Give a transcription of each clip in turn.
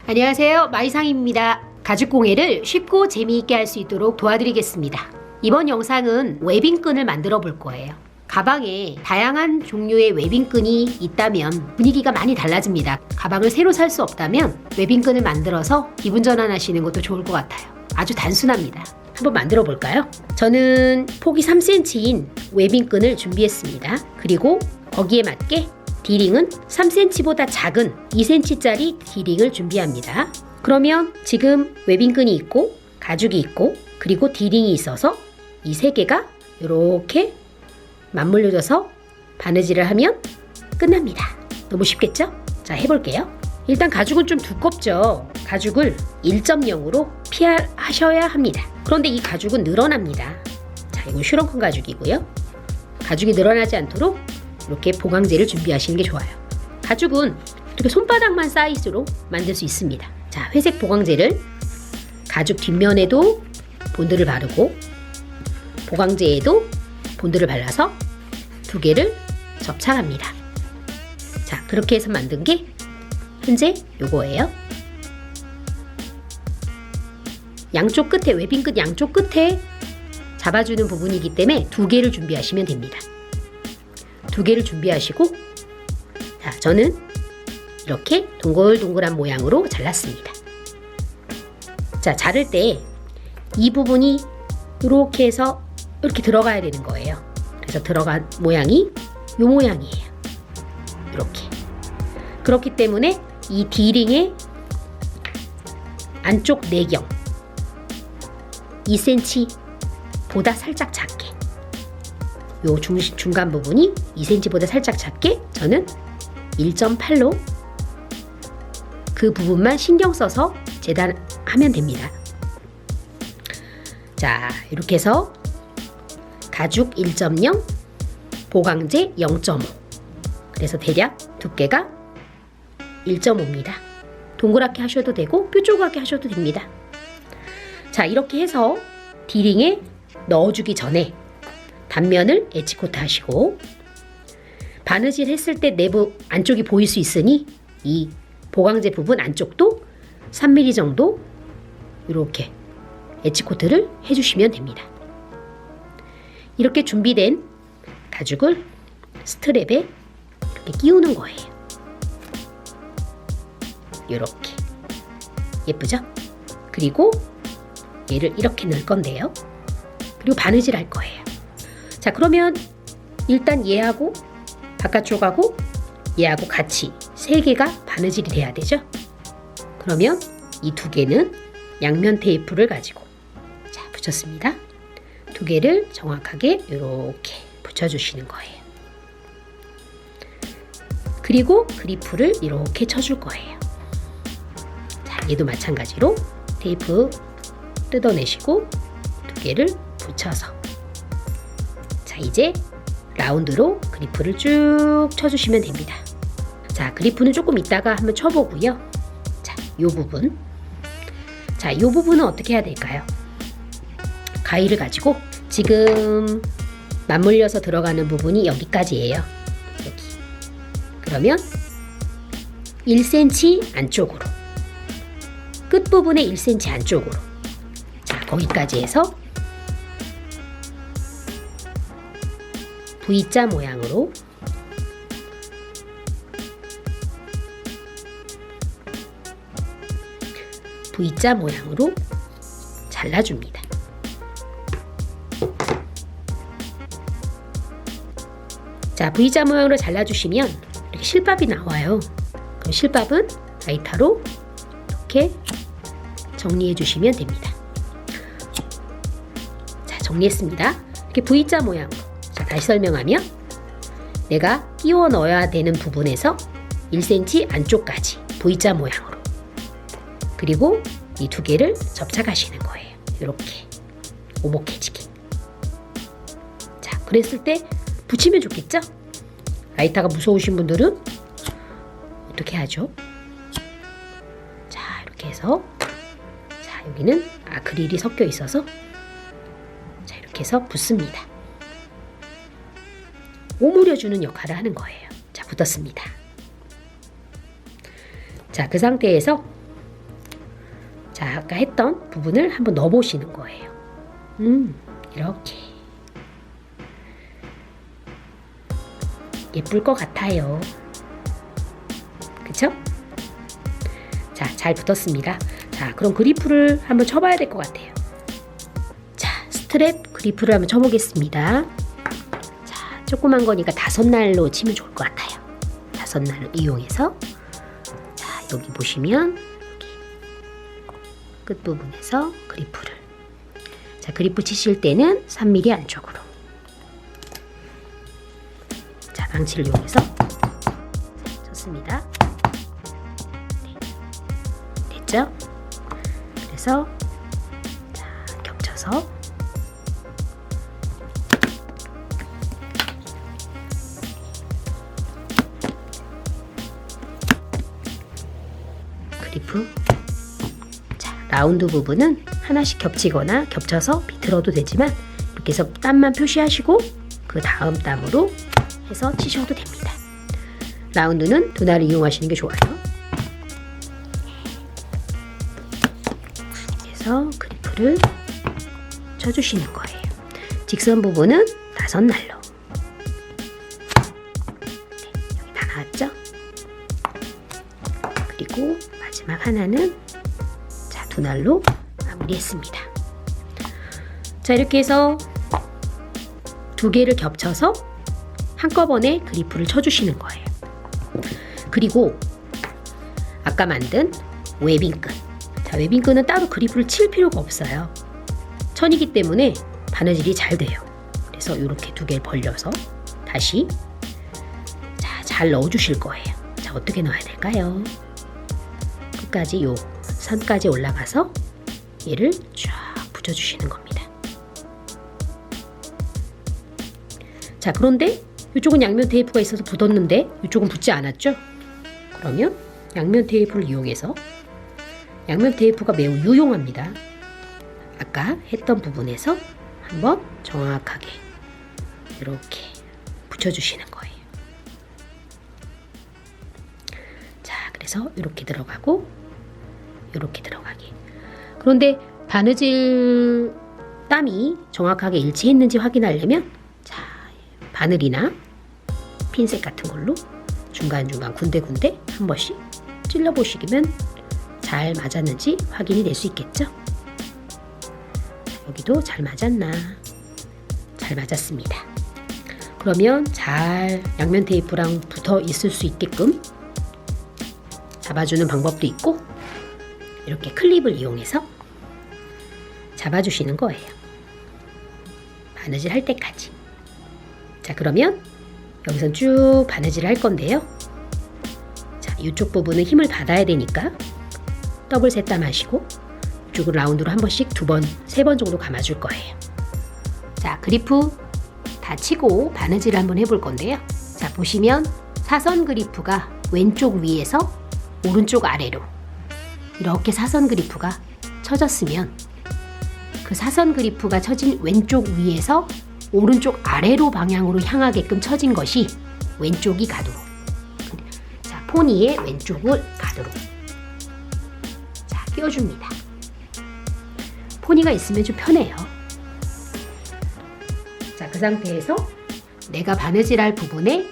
안녕하세요, 마이상입니다. 가죽공예를 쉽고 재미있게 할 수 있도록 도와드리겠습니다. 이번 영상은 웨빙끈을 만들어 볼 거예요. 가방에 다양한 종류의 웨빙끈이 있다면 분위기가 많이 달라집니다. 가방을 새로 살 수 없다면 웨빙끈을 만들어서 기분 전환하시는 것도 좋을 것 같아요. 아주 단순합니다. 한번 만들어 볼까요? 저는 폭이 3cm인 웨빙끈을 준비했습니다. 그리고 거기에 맞게 D링은 3cm보다 작은 2cm짜리 D링을 준비합니다. 그러면 지금 웨빙끈이 있고 가죽이 있고 그리고 D링이 있어서 이 세 개가 이렇게 맞물려져서 바느질을 하면 끝납니다. 너무 쉽겠죠? 자, 해볼게요. 일단 가죽은 좀 두껍죠. 가죽을 1.0으로 피하셔야 합니다. 그런데 이 가죽은 늘어납니다. 자, 이건 슈렁큰 가죽이고요. 가죽이 늘어나지 않도록 이렇게 보강제를 준비하시는 게 좋아요. 가죽은 이렇게 손바닥만 사이즈로 만들 수 있습니다. 자, 회색 보강제를 가죽 뒷면에도 본드를 바르고 보강제에도 본드를 발라서 두 개를 접착합니다. 자, 그렇게 해서 만든 게 현재 요거예요. 양쪽 끝에, 웨빙끝 양쪽 끝에 잡아주는 부분이기 때문에 두 개를 준비하시면 됩니다. 두 개를 준비하시고, 자, 저는 이렇게 동글동글한 모양으로 잘랐습니다. 자, 자를 때 이 부분이 이렇게 해서 이렇게 들어가야 되는 거예요. 그래서 들어간 모양이 이 모양이에요. 이렇게. 그렇기 때문에 이 D링의 안쪽 내경 2cm보다 살짝 작게, 요 중간 부분이 2cm보다 살짝 작게 저는 1.8로 그 부분만 신경 써서 재단하면 됩니다. 자, 이렇게 해서 가죽 1.0, 보강제 0.5. 그래서 대략 두께가 1.5입니다. 동그랗게 하셔도 되고 뾰족하게 하셔도 됩니다. 자, 이렇게 해서 D링에 넣어주기 전에 단면을 엣지코트 하시고, 바느질 했을 때 내부 안쪽이 보일 수 있으니 이 보강제 부분 안쪽도 3mm 정도 이렇게 엣지코트를 해주시면 됩니다. 이렇게 준비된 가죽을 스트랩에 이렇게 끼우는 거예요. 이렇게 예쁘죠? 그리고 얘를 이렇게 넣을 건데요. 그리고 바느질 할 거예요. 자, 그러면 일단 얘하고 바깥쪽하고 얘하고 같이 세 개가 바느질이 돼야 되죠. 그러면 이 두 개는 양면 테이프를 가지고 자, 붙였습니다. 두 개를 정확하게 이렇게 붙여주시는 거예요. 그리고 그리프를 이렇게 쳐줄 거예요. 자, 얘도 마찬가지로 테이프 뜯어내시고 두 개를 붙여서, 자, 이제 라운드로 그리프를 쭉 쳐주시면 됩니다. 자, 그리프는 조금 이따가 한번 쳐보고요. 자, 요 부분. 자, 요 부분은 어떻게 해야 될까요? 가위를 가지고 지금 맞물려서 들어가는 부분이 여기까지예요. 여기. 그러면 1cm 안쪽으로, 끝부분에 1cm 안쪽으로, 자, 거기까지 해서 V자 모양으로 잘라줍니다. 자, V자 모양으로 잘라주시면 이렇게 실밥이 나와요. 그럼 실밥은 라이터로 이렇게 정리해 주시면 됩니다. 자, 정리했습니다. 이렇게 V자 모양으로. 자, 다시 설명하면 내가 끼워 넣어야 되는 부분에서 1cm 안쪽까지 V자 모양으로, 그리고 이 두 개를 접착하시는 거예요. 이렇게 오목해지게. 자, 그랬을 때 붙이면 좋겠죠? 라이터가 무서우신 분들은 어떻게 하죠? 자, 이렇게 해서, 자, 여기는 아크릴이 섞여 있어서 자, 이렇게 해서 붙습니다. 오므려주는 역할을 하는 거예요. 자, 붙었습니다. 자, 그 상태에서 자, 아까 했던 부분을 한번 넣어 보시는 거예요. 이렇게 예쁠 것 같아요. 그쵸? 자, 잘 붙었습니다. 자, 그럼 그리프를 한번 쳐봐야 될 것 같아요. 자, 스트랩 그리프를 한번 쳐보겠습니다. 자, 조그만 거니까 5날로 치면 좋을 것 같아요. 5날을 이용해서, 자, 여기 보시면 여기 끝부분에서 그리프를, 자, 그리프 치실 때는 3mm 안쪽으로, 자, 망치를 이용해서 쳤습니다. 네. 됐죠? 그래서 자, 겹쳐서 그리프, 자, 라운드 부분은 하나씩 겹치거나 겹쳐서 비틀어도 되지만 이렇게 해서 땀만 표시하시고 그 다음 땀으로 해서 치셔도 됩니다. 라운드는 2날을 이용하시는 게 좋아요. 그래서 그리프를 쳐주시는 거예요. 직선 부분은 5날로. 네, 여기 다 나왔죠? 그리고 마지막 하나는 자, 2날로 마무리했습니다. 자, 이렇게 해서 2개를 겹쳐서 한꺼번에 그리프를 쳐주시는 거예요. 그리고 아까 만든 웨빙끈, 자, 웨빙끈은 따로 그리프를 칠 필요가 없어요. 천이기 때문에 바느질이 잘 돼요. 그래서 이렇게 2개를 벌려서 다시, 자, 잘 넣어주실 거예요. 자, 어떻게 넣어야 될까요? 끝까지 요 선까지 올라가서 얘를 쫙 붙여주시는 겁니다. 자, 그런데 이쪽은 양면 테이프가 있어서 붙었는데 이쪽은 붙지 않았죠? 그러면 양면 테이프를 이용해서, 양면 테이프가 매우 유용합니다. 아까 했던 부분에서 한번 정확하게 이렇게 붙여주시는 거예요. 자, 그래서 이렇게 들어가고 이렇게 들어가게. 그런데 바느질 땀이 정확하게 일치했는지 확인하려면, 자, 바늘이나 핀셋 같은 걸로 중간중간 군데군데 한 번씩 찔러보시면 잘 맞았는지 확인이 될 수 있겠죠? 여기도 잘 맞았나? 잘 맞았습니다. 그러면 잘 양면 테이프랑 붙어 있을 수 있게끔 잡아주는 방법도 있고, 이렇게 클립을 이용해서 잡아주시는 거예요. 바느질 할 때까지. 자, 그러면 여기선 쭉 바느질을 할 건데요. 자, 이쪽 부분은 힘을 받아야 되니까 더블 셋땀 하시고 이쪽을 라운드로 한 번씩 2번, 3번 정도 감아줄 거예요. 자, 그리프 다 치고 바느질을 한번 해볼 건데요. 자, 보시면 사선 그리프가 왼쪽 위에서 오른쪽 아래로 이렇게 사선 그리프가 쳐졌으면, 그 사선 그리프가 쳐진 왼쪽 위에서 오른쪽 아래로 방향으로 향하게끔 쳐진 것이 왼쪽이 가도록, 자, 포니의 왼쪽을 가도록, 자, 끼워줍니다. 포니가 있으면 좀 편해요. 자, 그 상태에서 내가 바느질할 부분에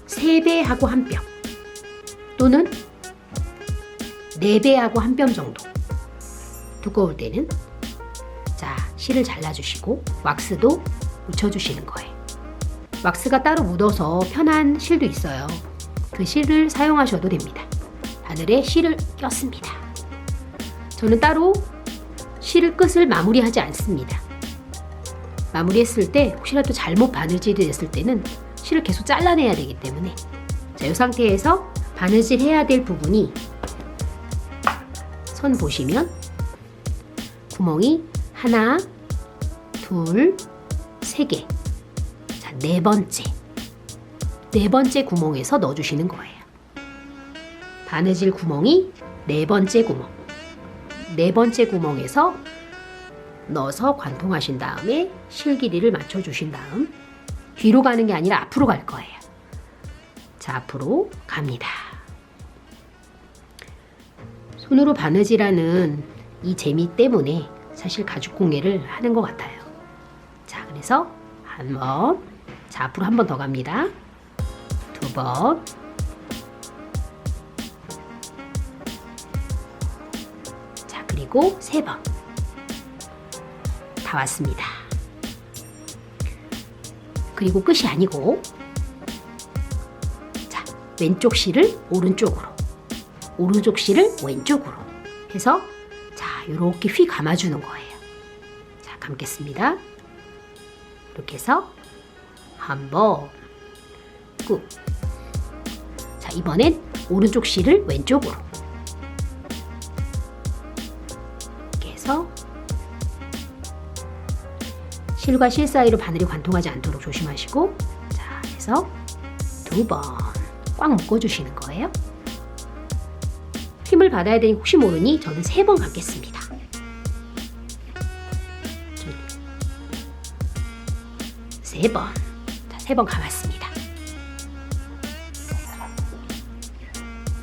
3배하고 1뼘 또는 4배하고 1뼘 정도 두꺼울 때는, 자, 실을 잘라주시고 왁스도 묻혀주시는 거예요. 왁스가 따로 묻어서 편한 실도 있어요. 그 실을 사용하셔도 됩니다. 바늘에 실을 꼈습니다. 저는 따로 실을 끝을 마무리하지 않습니다. 마무리했을 때 혹시라도 잘못 바느질이 됐을 때는 실을 계속 잘라내야 되기 때문에, 자, 이 상태에서 바느질 해야 될 부분이, 선 보시면 구멍이 하나, 둘, 3개, 자, 네 번째 구멍에서 넣어주시는 거예요. 바느질 구멍이 4번째 구멍, 4번째 구멍에서 넣어서 관통하신 다음에 실 길이를 맞춰주신 다음 뒤로 가는 게 아니라 앞으로 갈 거예요. 자, 앞으로 갑니다. 손으로 바느질하는 이 재미 때문에 사실 가죽공예를 하는 것 같아요. 자, 그래서 한 번, 자, 앞으로 한 번 더 갑니다. 두 번, 자, 그리고 세 번. 다 왔습니다. 그리고 끝이 아니고, 자, 왼쪽 실을 오른쪽으로, 오른쪽 실을 왼쪽으로 해서, 자, 이렇게 휘 감아주는 거예요. 자, 감겠습니다. 이렇게 해서 한 번 꾹. 자, 이번엔 오른쪽 실을 왼쪽으로 이렇게 해서 실과 실 사이로 바늘이 관통하지 않도록 조심하시고, 자, 해서 두 번 꽉 묶어주시는 거예요. 힘을 받아야 되니 혹시 모르니 저는 세 번 감겠습니다. 세 번. 자, 세 번 감았습니다.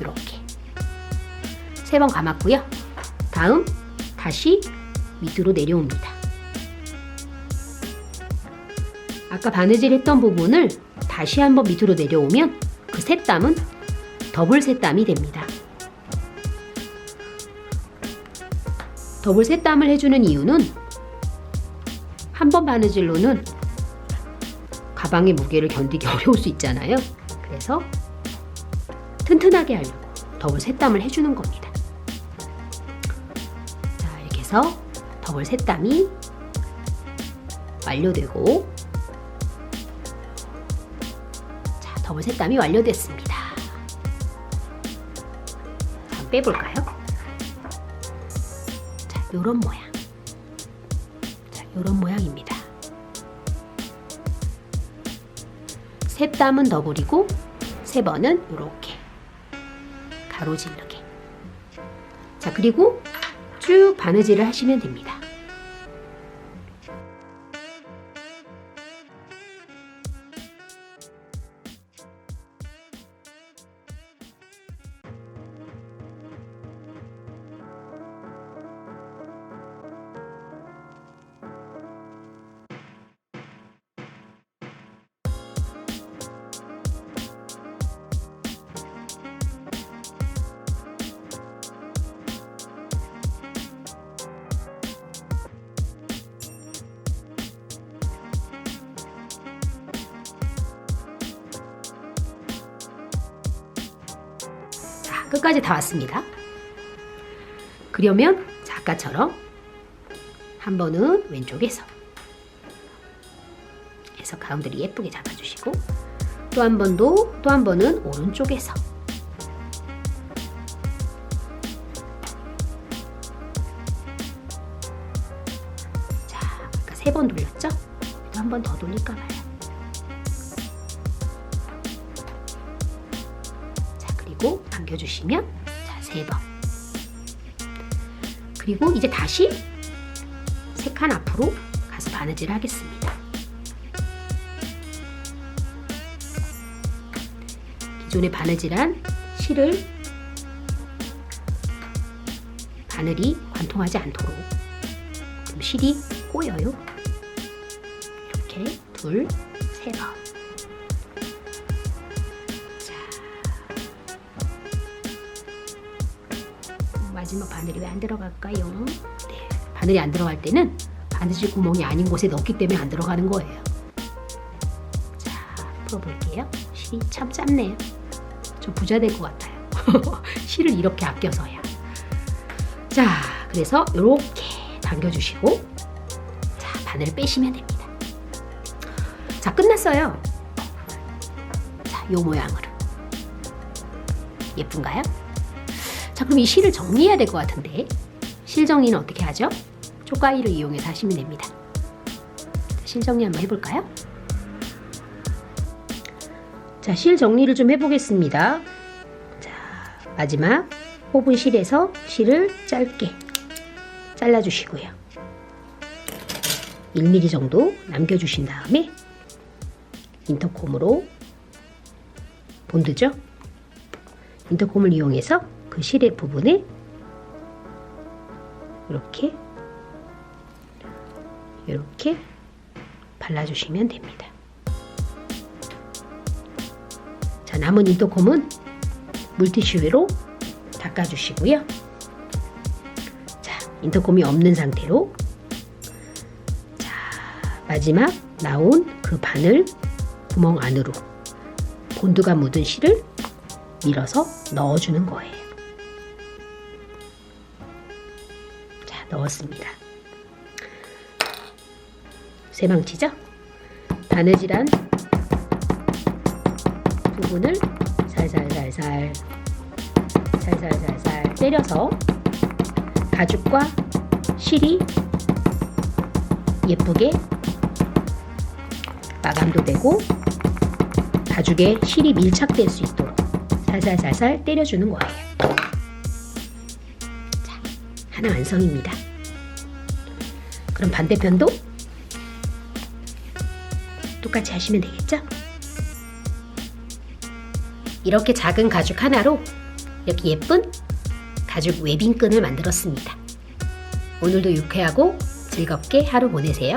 이렇게. 세 번 감았고요. 다음 다시 밑으로 내려옵니다. 아까 바느질 했던 부분을 다시 한번 밑으로 내려오면 그 셋담은 더블 셋담이 됩니다. 더블 셋담을 해주는 이유는 한 번 바느질로는 가방의 무게를 견디기 어려울 수 있잖아요. 그래서 튼튼하게 하려고 더블 셋담을 해주는 겁니다. 자, 이렇게 해서 더블 셋담이 완료되고, 자, 더블 셋담이 완료됐습니다. 한번 빼볼까요? 자, 요런 모양. 자, 요런 모양입니다. 셋담은 더블이고, 세 번은 이렇게 가로질르게. 자, 그리고 쭉 바느질을 하시면 됩니다. 끝까지 다 왔습니다. 그러면 아까처럼 한 번은 왼쪽에서 해서 가운데를 예쁘게 잡아주시고, 또 한 번은 오른쪽에서, 자, 아까 세 번 돌렸죠? 또 한 번 더 돌릴까 봐요. 당겨주시면, 자, 세 번. 그리고 이제 다시 세 칸 앞으로 가서 바느질을 하겠습니다. 기존에 바느질한 실을 바늘이 관통하지 않도록, 그럼 실이 꼬여요. 이렇게 둘, 세 번. 마지막 바늘이 왜 안 들어갈까요? 네, 바늘이 안 들어갈 때는 바느질 구멍이 아닌 곳에 넣기 때문에 안 들어가는 거예요. 자, 풀어볼게요. 실이 참 짧네요. 저 부자 될 것 같아요. 실을 이렇게 아껴서야. 자, 그래서 이렇게 당겨주시고, 자, 바늘을 빼시면 됩니다. 자, 끝났어요. 자, 요 모양으로. 예쁜가요? 자, 그럼 이 실을 정리해야 될 것 같은데, 실 정리는 어떻게 하죠? 쪽가위를 이용해서 하시면 됩니다. 실 정리 한번 해볼까요? 자, 실 정리를 좀 해보겠습니다. 자, 마지막 뽑은 실에서 실을 짧게 잘라주시고요. 1mm 정도 남겨주신 다음에 인터콤으로, 본드죠? 인터콤을 이용해서 그 실의 부분에 이렇게 발라주시면 됩니다. 자, 남은 인터콤은 물티슈로 닦아주시고요. 자, 인터콤이 없는 상태로 자, 마지막 나온 그 바늘 구멍 안으로 본드가 묻은 실을 밀어서 넣어주는 거예요. 자, 넣었습니다. 쇠망치죠? 바느질한 부분을 살살살살 때려서 가죽과 실이 예쁘게 마감도 되고 가죽에 실이 밀착될 수 있도록 살살살살 때려주는 거예요. 자, 하나 완성입니다. 그럼 반대편도 똑같이 하시면 되겠죠? 이렇게 작은 가죽 하나로 이렇게 예쁜 가죽 웨빙끈을 만들었습니다. 오늘도 유쾌하고 즐겁게 하루 보내세요.